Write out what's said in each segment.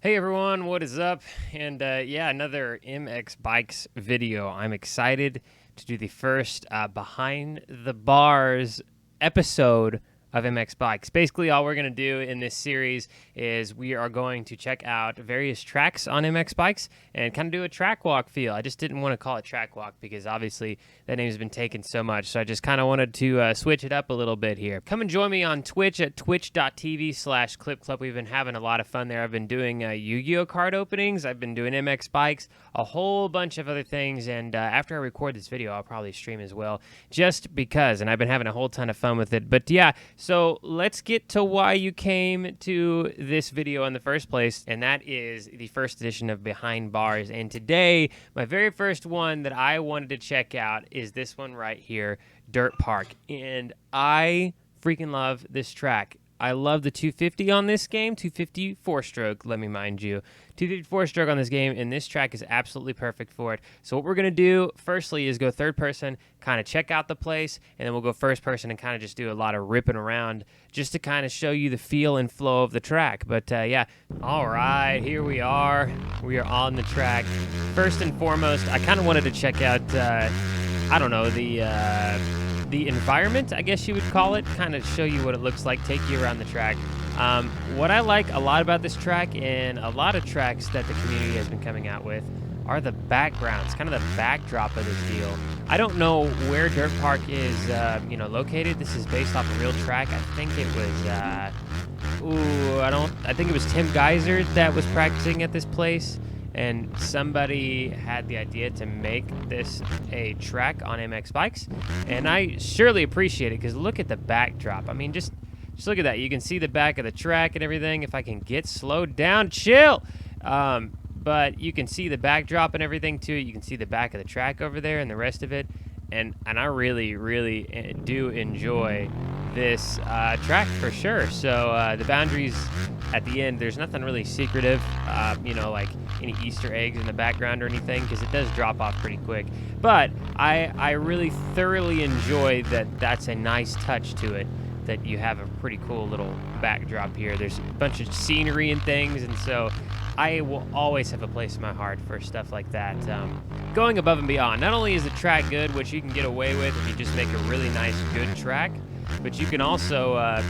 Hey everyone, what is up? And yeah, another MX Bikes video. I'm excited to do the first behind the bars episode of MX Bikes. Basically, all we're going to do in this series is we are going to check out various tracks on MX Bikes and kind of do a track walk feel. I just didn't want to call it track walk because obviously that name has been taken so much. So I just kind of wanted to switch it up a little bit here. Come and join me on Twitch at twitch.tv/ClipClub. We've been having a lot of fun there. I've been doing Yu-Gi-Oh card openings. I've been doing MX Bikes, a whole bunch of other things. And after I record this video, I'll probably stream as well just because. And I've been having a whole ton of fun with it. But yeah, so let's get to why you came to this video in the first place, and that is the first edition of Behind Bars. And today, my very first one that I wanted to check out is this one right here, Dirt Park. And I freaking love this track. I love the 250 on this game, 250 four-stroke, let me mind you. 250 four-stroke on this game, and this track is absolutely perfect for it. So what we're going to do, firstly, is go third person, kind of check out the place, and then we'll go first person and kind of just do a lot of ripping around just to kind of show you the feel and flow of the track. But yeah, all right, here we are. We are on the track. First and foremost, I kind of wanted to check out, I don't know, the environment, I guess you would call it, kind of show you what it looks like, take you around the track. What I like a lot about this track and a lot of tracks that the community has been coming out with are the backgrounds, kind of the backdrop of this deal. I don't know where Dirt Park is, located. This is based off a real track. I think it was, I think it was Tim Geyser that was practicing at this place. And somebody had the idea to make this a track on MX Bikes, and I surely appreciate it because look at the backdrop. I mean, just look at that. You can see the back of the track and everything. If I can get slowed down, chill. But you can see the backdrop and everything too. You can see the back of the track over there and the rest of it, and I really, really do enjoy this track for sure. So the boundaries at the end, there's nothing really secretive, like any Easter eggs in the background or anything, because it does drop off pretty quick. But I really thoroughly enjoy that that's a nice touch to it, that you have a pretty cool little backdrop here. There's a bunch of scenery and things, and so I will always have a place in my heart for stuff like that. Going above and beyond. Not only is the track good, which you can get away with if you just make a really nice, good track, but you can also,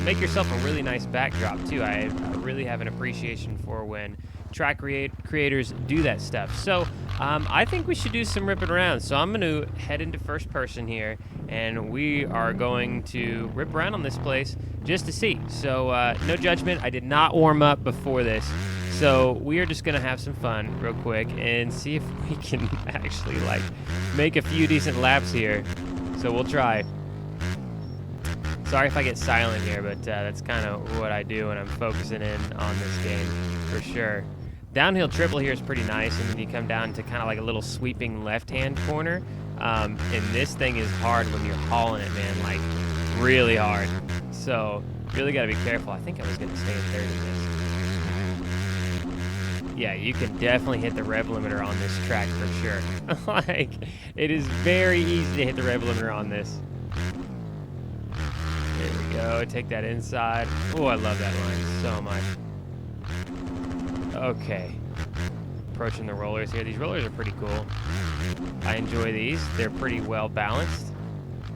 make yourself a really nice backdrop too. I really have an appreciation for when track creators do that stuff. So I think we should do some ripping around. So I'm going to head into first person here, and we are going to rip around on this place just to see. So no judgment. I did not warm up before this. So we are just going to have some fun real quick and see if we can actually make a few decent laps here. So we'll try. Sorry if I get silent here, but that's kind of what I do when I'm focusing in on this game, for sure. Downhill triple here is pretty nice, and then you come down to kind of like a little sweeping left-hand corner. And this thing is hard when you're hauling it, man, like really hard. So really got to be careful. I think I was going to stay in third in this. Yeah, you can definitely hit the rev limiter on this track for sure. It is very easy to hit the rev limiter on this. There we go, take that inside. Oh, I love that line so much. Okay, approaching the rollers here. These rollers are pretty cool. I enjoy these. They're pretty well balanced,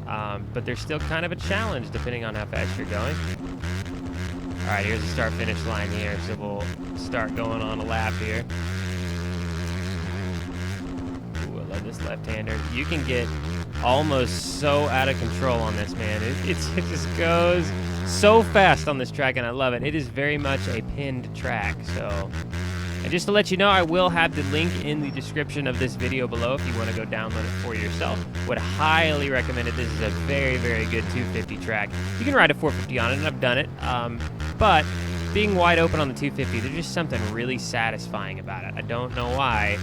but they're still kind of a challenge depending on how fast you're going. All right, here's the start-finish line here, so we'll start going on a lap here. Ooh, I love this left-hander. You can get almost so out of control on this, man. It just goes so fast on this track, and I love it. It is very much a pinned track. So, and just to let you know, I will have the link in the description of this video below if you want to go download it for yourself. Would highly recommend it. This is a very, very good 250 track. You can ride a 450 on it, and I've done it. But being wide open on the 250, there's just something really satisfying about it. I don't know why.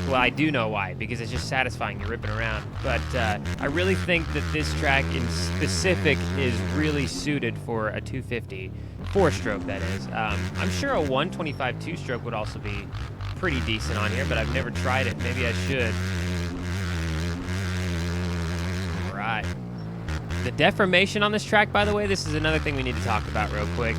Well, I do know why, because it's just satisfying. You're ripping around. But I really think that this track in specific is really suited for a 250 four-stroke, that is. I'm sure a 125 two-stroke would also be pretty decent on here, but I've never tried it. Maybe I should. All right. The deformation on this track, by the way, this is another thing we need to talk about real quick.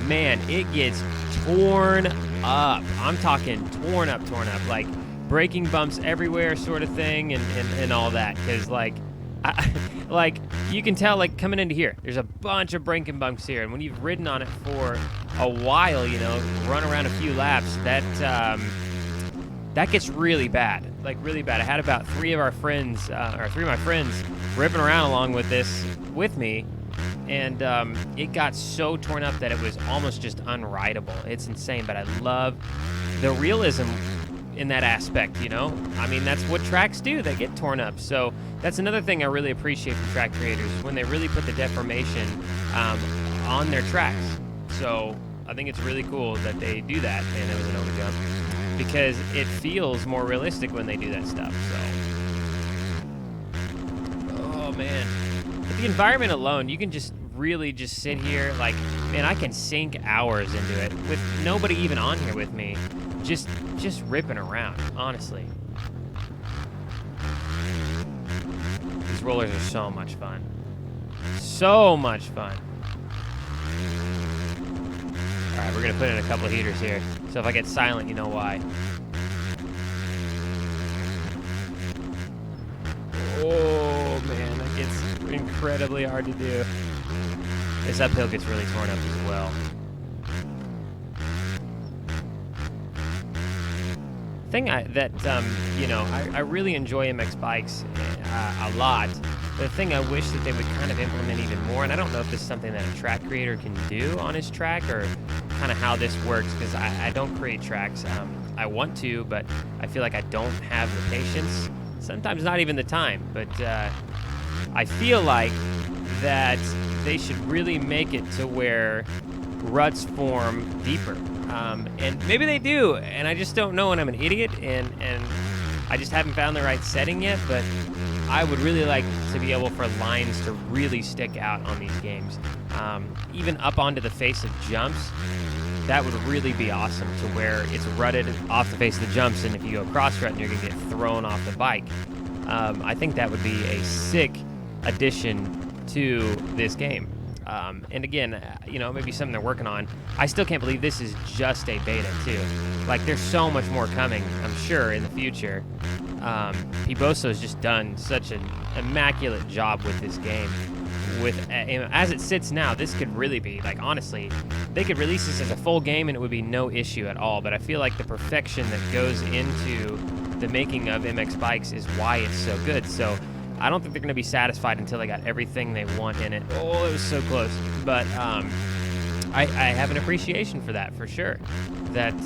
man, it gets torn up. I'm talking torn up, like breaking bumps everywhere sort of thing and all that. Because, like, like, you can tell, like, coming into here, there's a bunch of breaking bumps here. And when you've ridden on it for a while, you know, run around a few laps, that gets really bad, like really bad. I had about three of my friends ripping around along with this with me, and it got so torn up that it was almost just unrideable. It's insane, but I love the realism in that aspect, you know? I mean, that's what tracks do. They get torn up. So that's another thing I really appreciate from track creators, when they really put the deformation on their tracks. So I think it's really cool that they do that, and it was an overjump, because it feels more realistic when they do that stuff. So, oh man, but the environment alone, you can just really just sit here, like, man, I can sink hours into it with nobody even on here with me, just ripping around, honestly. These rollers are so much fun. So much fun. All right, we're gonna put in a couple heaters here. So if I get silent, you know why. Oh man, that gets incredibly hard to do. This uphill gets really torn up as well. Thing I really enjoy MX bikes a lot. The thing I wish that they would kind of implement even more, and I don't know if this is something that a track creator can do on his track, or kind of how this works, because I don't create tracks. I want to, but I feel like I don't have the patience, sometimes not even the time, but I feel like that they should really make it to where ruts form deeper. And maybe they do, and I just don't know, and I'm an idiot, and I just haven't found the right setting yet, but I would really like to be able for lines to really stick out on these games. Even up onto the face of jumps, that would really be awesome, to where it's rutted off the face of the jumps, and if you go cross-rut, you're going to get thrown off the bike. I think that would be a sick addition to this game. And again, you know, maybe something they're working on. I still can't believe this is just a beta, too. Like, there's so much more coming, I'm sure, in the future. Piboso's just done such an immaculate job with this game. As it sits now, this could really be, like, honestly, they could release this as a full game and it would be no issue at all. But I feel like the perfection that goes into the making of MX bikes is why it's so good. So I don't think they're going to be satisfied until they got everything they want in it. Oh, it was so close. But I have an appreciation for that, for sure. That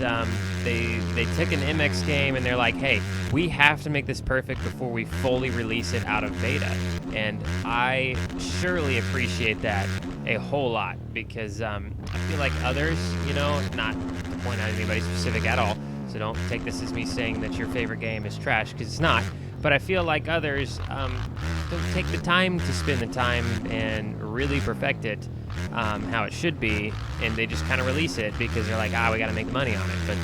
they took an MX game and they're like, hey, we have to make this perfect before we fully release it out of beta. And I surely appreciate that a whole lot, because I feel like others, you know, not to point out anybody specific at all, so don't take this as me saying that your favorite game is trash, because it's not. But I feel like others don't take the time to spend the time and really perfect it how it should be, and they just kind of release it because they're like, we got to make money on it. But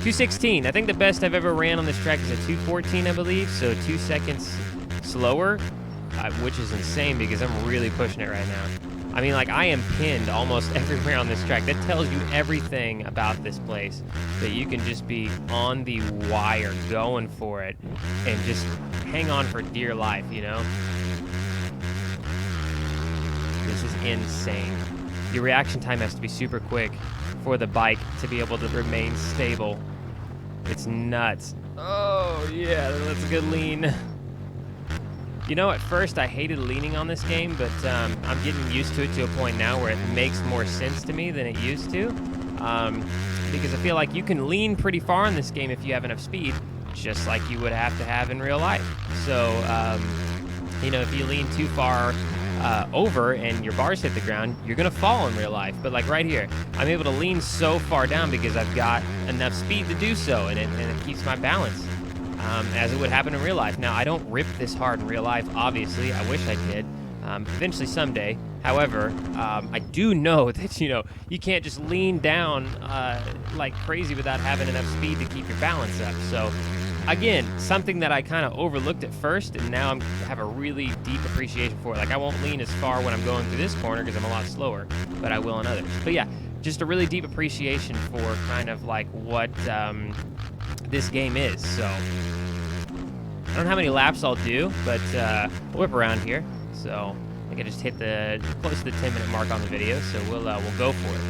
2:16, I think the best I've ever ran on this track is a 2:14, I believe, so 2 seconds slower, which is insane because I'm really pushing it right now. I mean, like, I am pinned almost everywhere on this track. That tells you everything about this place, that you can just be on the wire going for it and just hang on for dear life, you know? This is insane. Your reaction time has to be super quick for the bike to be able to remain stable. It's nuts. Oh, yeah, that's a good lean. You know, at first I hated leaning on this game, but I'm getting used to it to a point now where it makes more sense to me than it used to. Because I feel like you can lean pretty far in this game if you have enough speed, just like you would have to have in real life. So, you know, if you lean too far over and your bars hit the ground, you're going to fall in real life. But like right here, I'm able to lean so far down because I've got enough speed to do so, and it keeps my balance. As it would happen in real life. Now, I don't rip this hard in real life, obviously. I wish I did. Eventually, someday. However, I do know that, you know, you can't just lean down like crazy without having enough speed to keep your balance up. So again, something that I kind of overlooked at first, and now I have a really deep appreciation for it. Like, I won't lean as far when I'm going through this corner because I'm a lot slower, but I will in others. But yeah, just a really deep appreciation for kind of like what this game is. So I don't know how many laps I'll do, but we'll whip around here. So I think I just hit close to the 10-minute mark on the video, so we'll go for it.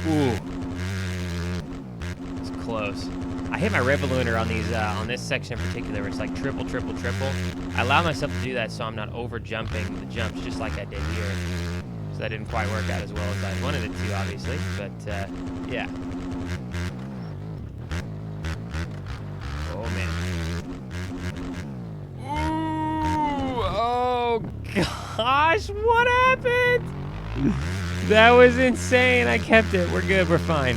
Ooh, it's close. I hit my Revolutioner on these on this section in particular, where it's like triple, triple, triple. I allow myself to do that so I'm not over jumping the jumps, just like I did here. So that didn't quite work out as well as I wanted it to, obviously. But yeah. Oh man. Ooh, oh gosh, what happened? That was insane. I kept it. We're good. We're fine.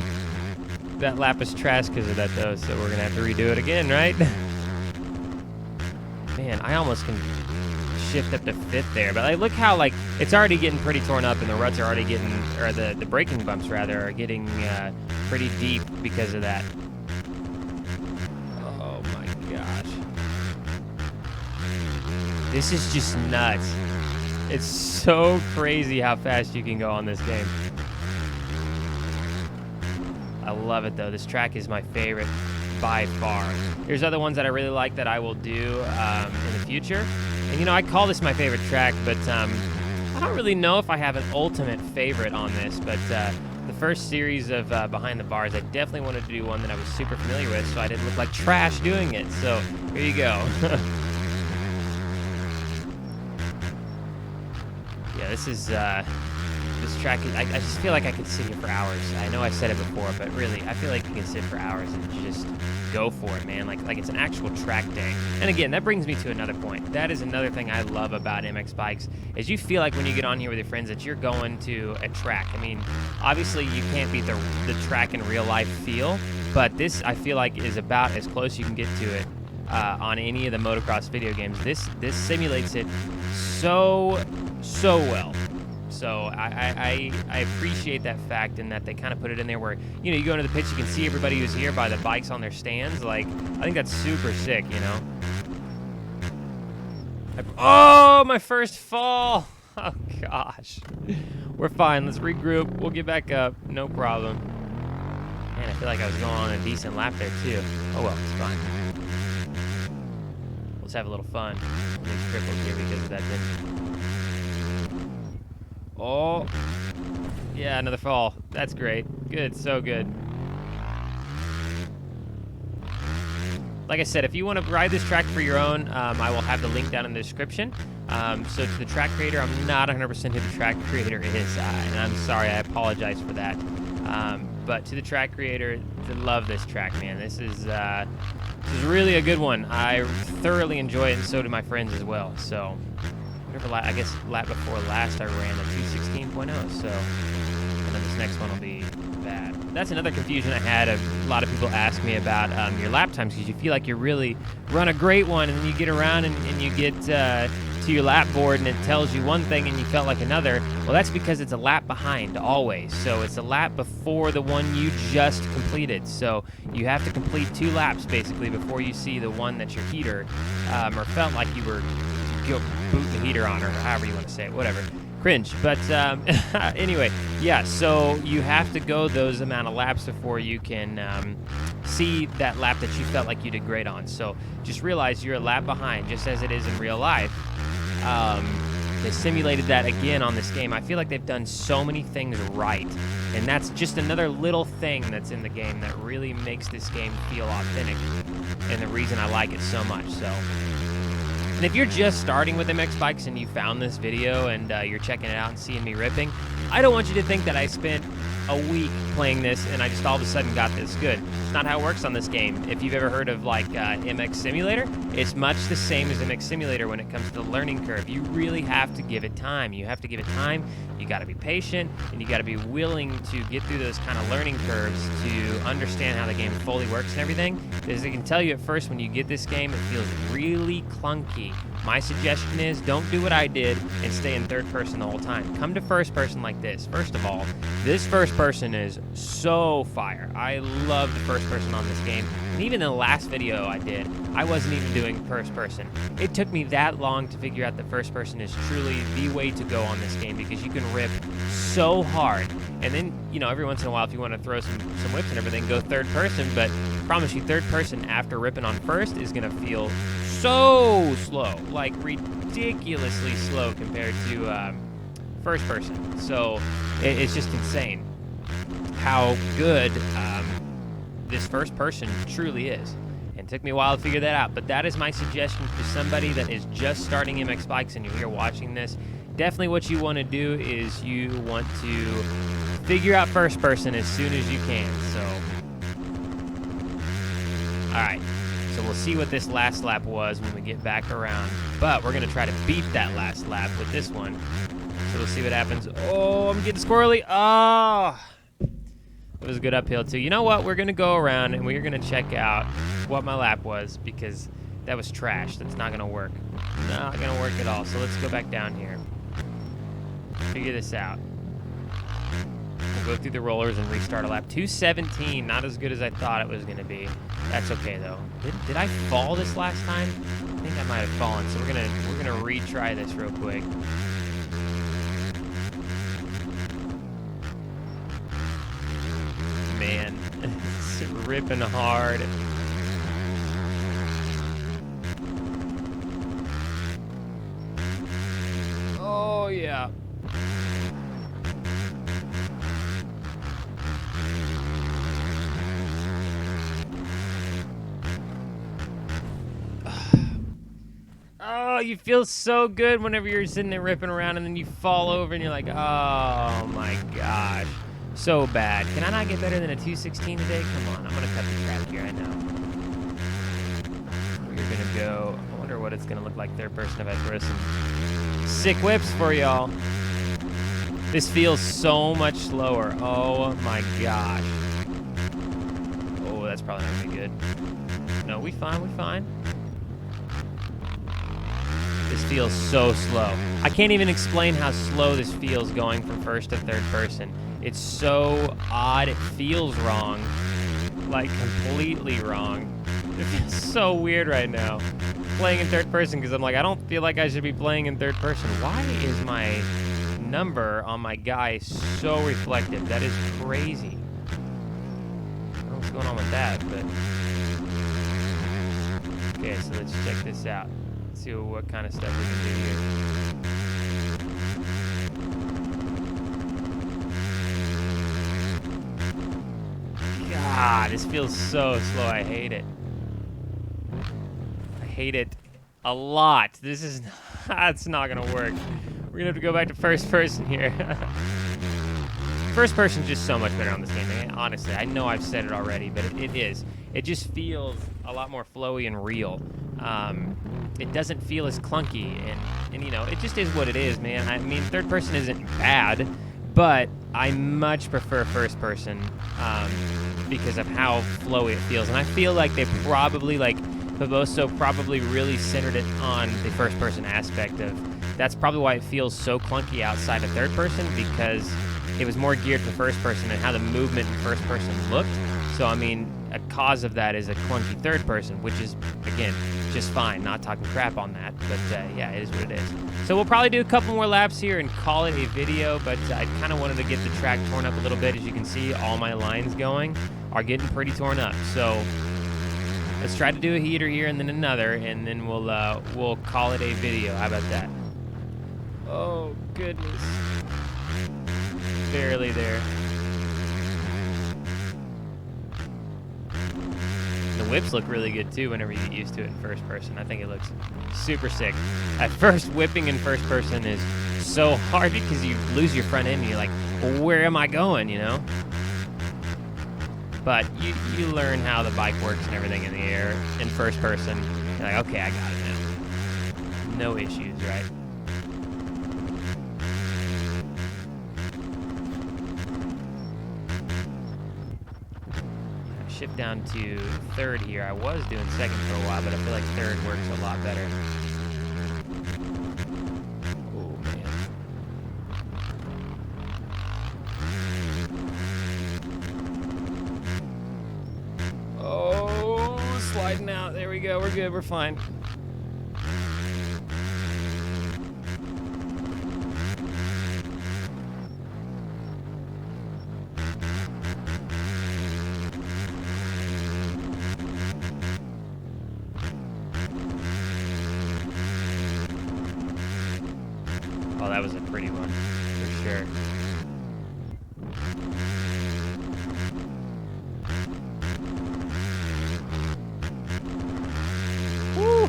That lap is trash because of that, though, so we're going to have to redo it again, right? Man, I almost can shift up to 5th there. But like, look how, like, it's already getting pretty torn up, and the ruts are already getting, or the braking bumps, rather, are getting pretty deep because of that. Oh, my gosh. This is just nuts. It's so crazy how fast you can go on this game. I love it, though. This track is my favorite by far. There's other ones that I really like that I will do in the future. And, you know, I call this my favorite track, but I don't really know if I have an ultimate favorite on this. But the first series of Behind the Bars, I definitely wanted to do one that I was super familiar with, so I didn't look like trash doing it. So here you go. Yeah, this is this track. I just feel like I could sit here for hours. I know I said it before, but really, I feel like you can sit for hours and just go for it, man. Like it's an actual track day. And again, that brings me to another point. That is another thing I love about MX Bikes is you feel like when you get on here with your friends that you're going to a track. I mean, obviously you can't beat the track in real life feel, but this I feel like is about as close you can get to it on any of the motocross video games. This simulates it so well. So I appreciate that fact, and that they kind of put it in there where, you know, you go into the pits, you can see everybody who's here by the bikes on their stands. Like, I think that's super sick, you know. Oh, my first fall. Oh, gosh. We're fine. Let's regroup. We'll get back up. No problem. Man, I feel like I was going on a decent lap there, too. Oh, well, it's fine. Let's have a little fun. These triples here because of that thing. Oh, yeah, another fall. That's great. Good, so good. Like I said, if you want to ride this track for your own, I will have the link down in the description. So to the track creator, I'm not 100% who the track creator is, and I'm sorry, I apologize for that. But to the track creator, I love this track, man. This is really a good one. I thoroughly enjoy it, and so do my friends as well. So. I guess lap before last I ran a 216.0, so and then this next one will be bad. That's another confusion I had. A lot of people ask me about your lap times because you feel like you really run a great one, and then you get around and you get to your lap board and it tells you one thing and you felt like another. Well, that's because it's a lap behind always. So it's a lap before the one you just completed. So you have to complete 2 laps basically before you see the one that's your heater, or felt like you were boot the heater on, or however you want to say it, whatever. Cringe. But anyway, yeah, so you have to go those amount of laps before you can see that lap that you felt like you did great on. So just realize you're a lap behind, just as it is in real life. They simulated that again on this game. I feel like they've done so many things right, and that's just another little thing that's in the game that really makes this game feel authentic, and the reason I like it so much. So. And if you're just starting with MX Bikes and you found this video and you're checking it out and seeing me ripping, I don't want you to think that I spent a week playing this and I just all of a sudden got this good. It's not how it works on this game. If you've ever heard of like MX Simulator, it's much the same as MX Simulator when it comes to the learning curve. You really have to give it time. You have to give it time. You got to be patient, and you got to be willing to get through those kind of learning curves to understand how the game fully works and everything. Because I can tell you at first, when you get this game, it feels really clunky. clunky. My suggestion is don't do what I did and stay in third person the whole time. Come to first person like this. First of all, this first person is so fire. I love the first person on this game. And even in the last video I did, I wasn't even doing first person. It took me that long to figure out that first person is truly the way to go on this game because you can rip so hard. And then, you know, every once in a while, if you want to throw some whips and everything, go third person. But I promise you, third person after ripping on first is going to feel so slow, like ridiculously slow compared to first person. So it's just insane how good this first person truly is. And it took me a while to figure that out. But that is my suggestion to somebody that is just starting MX Bikes and you're here watching this. Definitely what you want to do is you want to figure out first person as soon as you can. So, all right. So we'll see what this last lap was when we get back around. But we're going to try to beat that last lap with this one. So we'll see what happens. Oh, I'm getting squirrely. Oh, it was a good uphill too. You know what? We're going to go around and we're going to check out what my lap was because that was trash. That's not going to work. Not going to work at all. So let's go back down here. Figure this out. We'll go through the rollers and restart a lap. 2:17, not as good as I thought it was going to be. That's okay though. Did I fall this last time? I think I might have fallen. So we're gonna retry this real quick. Man, it's ripping hard. Oh yeah. Oh, you feel so good whenever you're sitting there ripping around and then you fall over and you're like, oh my gosh, so bad. Can I not get better than a 2:16 today? Come on, I'm gonna cut the crap here, I know. We're gonna go, I wonder what it's gonna look like third person if I throw some sick whips for y'all. This feels so much slower, oh my gosh. Oh, that's probably not gonna be good. No, we fine. This feels so slow. I can't even explain how slow this feels going from first to third person. It's so odd. It feels wrong. Like completely wrong. It feels so weird right now. Playing in third person because I'm like, I don't feel like I should be playing in third person. Why is my number on my guy so reflective? That is crazy. I don't know what's going on with that, but... Okay, so let's check this out. See what kind of stuff we can do here. God, this feels so slow. I hate it. I hate it a lot. This is it's not gonna work. We're gonna have to go back to first person here. First person's just so much better on this game. Honestly, I know I've said it already, but it is. It just feels a lot more flowy and real. It doesn't feel as clunky, and you know, it just is what it is, man. I mean, third person isn't bad, but I much prefer first person because of how flowy it feels. And I feel like they probably, like, Faboso probably really centered it on the first person aspect of, that's probably why it feels so clunky outside of third person, because it was more geared for first person and how the movement in first person looked. So, I mean, a cause of that is a clunky third person, which is, again, just fine. Not talking crap on that, but yeah, it is what it is. So we'll probably do a couple more laps here and call it a video, but I kind of wanted to get the track torn up a little bit. As you can see, all my lines going are getting pretty torn up. So let's try to do a heater here and then another, and then we'll call it a video. How about that? Oh, goodness. Barely there. The whips look really good too whenever you get used to it in first person. I think it looks super sick. At first, whipping in first person is so hard because you lose your front end and you're like, well, where am I going, you know? But you learn how the bike works and everything in the air in first person. You're like, okay, I got it now. No issues, right? Shift down to third here. I was doing second for a while, but I feel like third works a lot better. widen out. There we go. We're good. We're fine. Oh, that was a pretty one, for sure. Woo!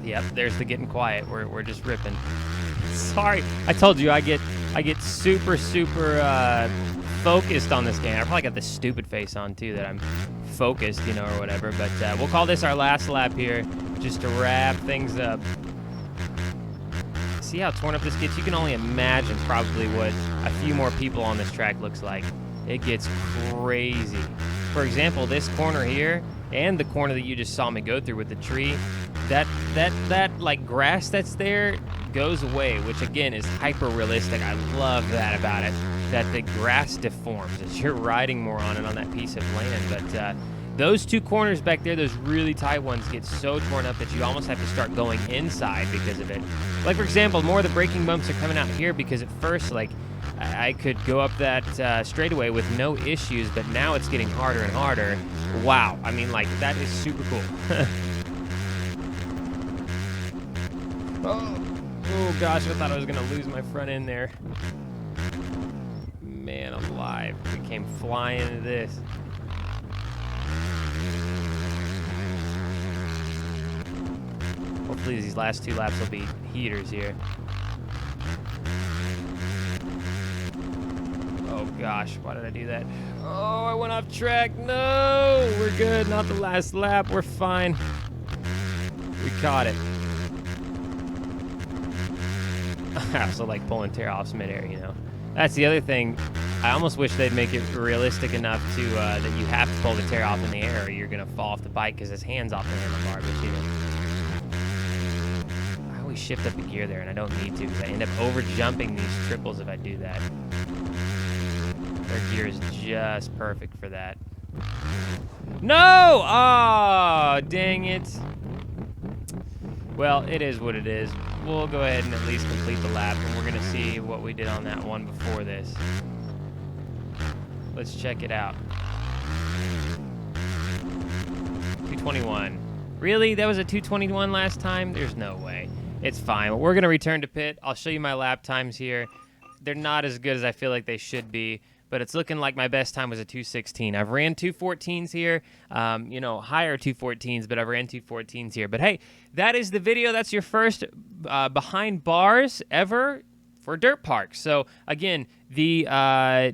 Yep, there's the getting quiet. We're just ripping. Sorry, I told you I get super focused on this game. I probably got this stupid face on too that I'm focused, you know, or whatever. But we'll call this our last lap here, just to wrap things up. See how torn up this gets? You can only imagine probably what a few more people on this track looks like. It gets crazy. For example, this corner here and the corner that you just saw me go through with the tree, that like grass that's there goes away, which again is hyper realistic. I love that about it, that the grass deforms as you're riding more on it on that piece of land. But those two corners back there, those really tight ones, get so torn up that you almost have to start going inside because of it. Like, for example, more of the braking bumps are coming out here because at first, like, I could go up that straightaway with no issues, but now it's getting harder and harder. Wow. I mean, like, that is super cool. Oh, gosh, I thought I was going to lose my front end there. Man alive. We came flying into this. Hopefully these last two laps will be heaters here. Oh gosh, why did I do that? Oh, I went off track. No, we're good. Not the last lap. We're fine. We caught it. I also like pulling tear-offs midair, you know. That's the other thing. I almost wish they'd make it realistic enough to that you have to pull the tear-off in the air or you're going to fall off the bike because his hand's off the handlebar. But, you know, I always shift up the gear there, and I don't need to because I end up over-jumping these triples if I do that. Their gear is just perfect for that. No! Oh, dang it. Well, it is what it is. We'll go ahead and at least complete the lap, and we're going to see what we did on that one before this. Let's check it out. 221. Really? That was a 221 last time? There's no way. It's fine. We're going to return to pit. I'll show you my lap times here. They're not as good as I feel like they should be, but it's looking like my best time was a 216. I've ran 214s here, you know, higher 214s, but I've ran 214s here. But hey, that is the video. That's your first behind bars ever for Dirt Park. So again, the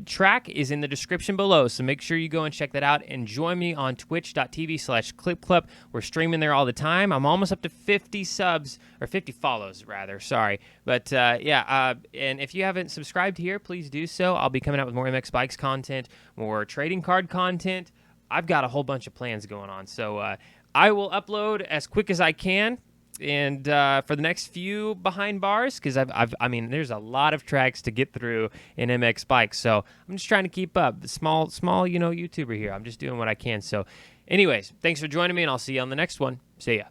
track is in the description below, so make sure you go and check that out, and join me on twitch.tv/ClipClub. We're streaming there all the time. I'm almost up to 50 subs, or 50 follows rather, sorry. But yeah, and if you haven't subscribed here, please do so. I'll be coming out with more MX Bikes content, more trading card content. I've got a whole bunch of plans going on, so I will upload as quick as I can. And for the next few behind bars, because I mean, there's a lot of tracks to get through in MX Bikes, so I'm just trying to keep up. Small, you know, YouTuber here. I'm just doing what I can. So, anyways, thanks for joining me, and I'll see you on the next one. See ya.